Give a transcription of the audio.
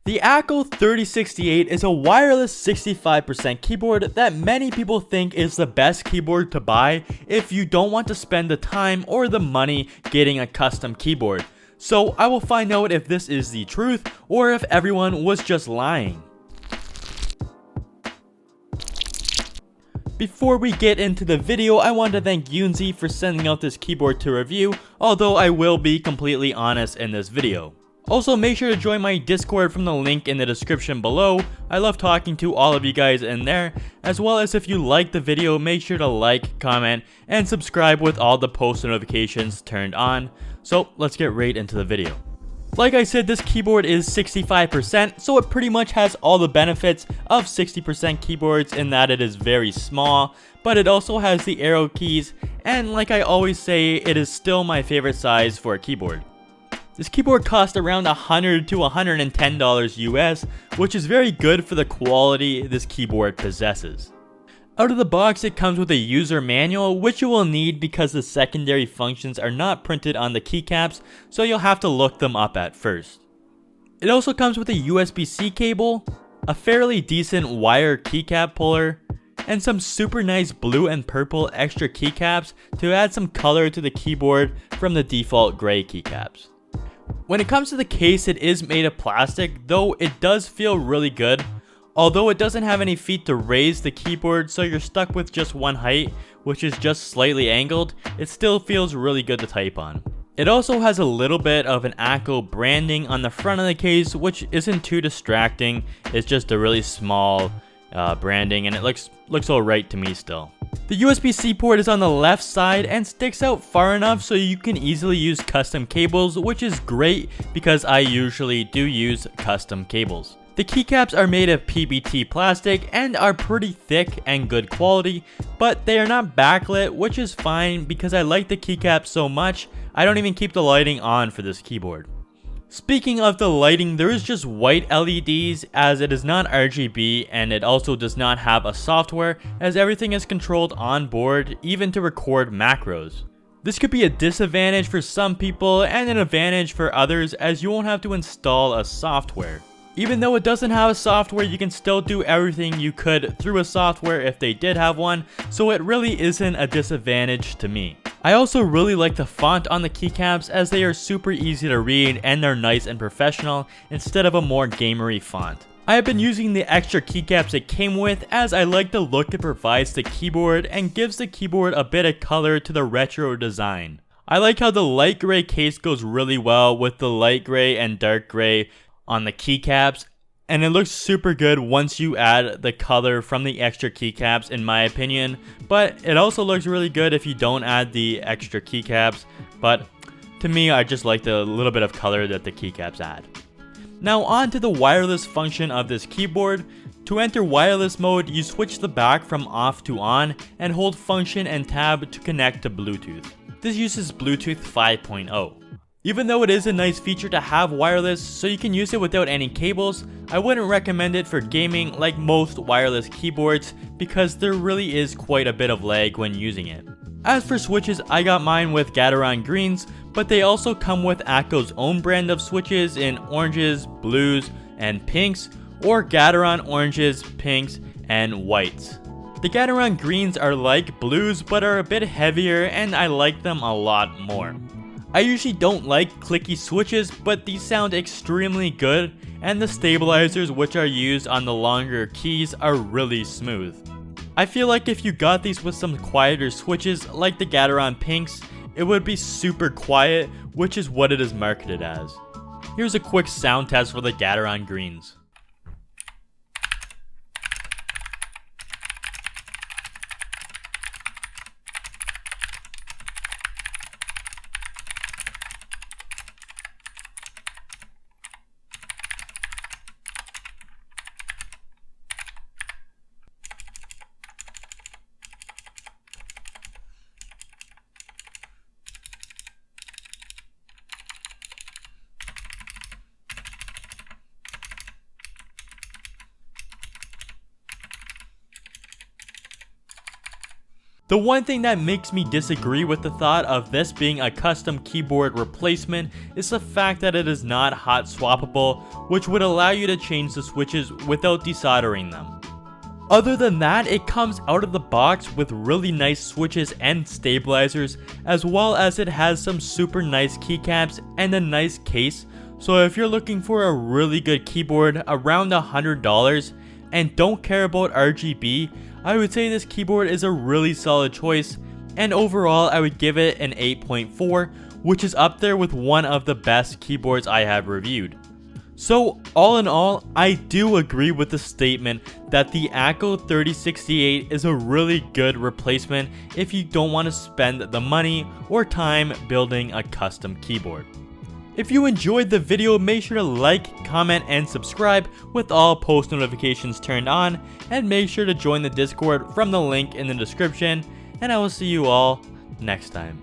The Akko 3068 is a wireless 65% keyboard that many people think is the best keyboard to buy if you don't want to spend the time or the money getting a custom keyboard. So I will find out if this is the truth or if everyone was just lying. Before we get into the video, I want to thank Yunzi for sending out this keyboard to review, although I will be completely honest in this video. Also, make sure to join my Discord from the link in the description below. I love talking to all of you guys in there, as well as if you like the video, make sure to like, comment, and subscribe with all the post notifications turned on. So let's get right into the video. Like I said, this keyboard is 65%, so it pretty much has all the benefits of 60% keyboards in that it is very small, but it also has the arrow keys, and like I always say, it is still my favorite size for a keyboard. This keyboard cost around $100 to $110 US, which is very good for the quality this keyboard possesses. Out of the box, it comes with a user manual, which you will need because the secondary functions are not printed on the keycaps, so you'll have to look them up at first. It also comes with a USB-C cable, a fairly decent wire keycap puller, and some super nice blue and purple extra keycaps to add some color to the keyboard from the default gray keycaps. When it comes to the case, it is made of plastic, though it does feel really good. Although it doesn't have any feet to raise the keyboard, so you're stuck with just one height, which is just slightly angled, it still feels really good to type on. It also has a little bit of an Akko branding on the front of the case, which isn't too distracting. It's just a really small branding, and it looks alright to me still. The USB-C port is on the left side and sticks out far enough so you can easily use custom cables, which is great because I usually do use custom cables. The keycaps are made of PBT plastic and are pretty thick and good quality, but they are not backlit, which is fine because I like the keycaps so much, I don't even keep the lighting on for this keyboard. Speaking of the lighting, there is just white LEDs as it is not RGB, and it also does not have a software as everything is controlled on board, even to record macros. This could be a disadvantage for some people and an advantage for others as you won't have to install a software. Even though it doesn't have a software, you can still do everything you could through a software if they did have one, so it really isn't a disadvantage to me. I also really like the font on the keycaps as they are super easy to read and they're nice and professional instead of a more gamery font. I have been using the extra keycaps it came with as I like the look it provides the keyboard and gives the keyboard a bit of color to the retro design. I like how the light gray case goes really well with the light gray and dark gray on the keycaps, and it looks super good once you add the color from the extra keycaps in my opinion, but it also looks really good if you don't add the extra keycaps, but to me I just like the little bit of color that the keycaps add. Now on to the wireless function of this keyboard. To enter wireless mode, you switch the back from off to on and hold function and tab to connect to Bluetooth. This uses Bluetooth 5.0. Even though it is a nice feature to have wireless so you can use it without any cables, I wouldn't recommend it for gaming like most wireless keyboards because there really is quite a bit of lag when using it. As for switches, I got mine with Gateron greens, but they also come with Akko's own brand of switches in oranges, blues, and pinks, or Gateron oranges, pinks, and whites. The Gateron greens are like blues but are a bit heavier and I like them a lot more. I usually don't like clicky switches, but these sound extremely good, and the stabilizers which are used on the longer keys are really smooth. I feel like if you got these with some quieter switches like the Gateron pinks, it would be super quiet, which is what it is marketed as. Here's a quick sound test for the Gateron greens. The one thing that makes me disagree with the thought of this being a custom keyboard replacement is the fact that it is not hot swappable, which would allow you to change the switches without desoldering them. Other than that, it comes out of the box with really nice switches and stabilizers, as well as it has some super nice keycaps and a nice case. So if you're looking for a really good keyboard around $100 and don't care about RGB, I would say this keyboard is a really solid choice, and overall I would give it an 8.4, which is up there with one of the best keyboards I have reviewed. So all in all, I do agree with the statement that the Akko 3068 is a really good replacement if you don't want to spend the money or time building a custom keyboard. If you enjoyed the video, make sure to like, comment, and subscribe with all post notifications turned on, and make sure to join the Discord from the link in the description, and I will see you all next time.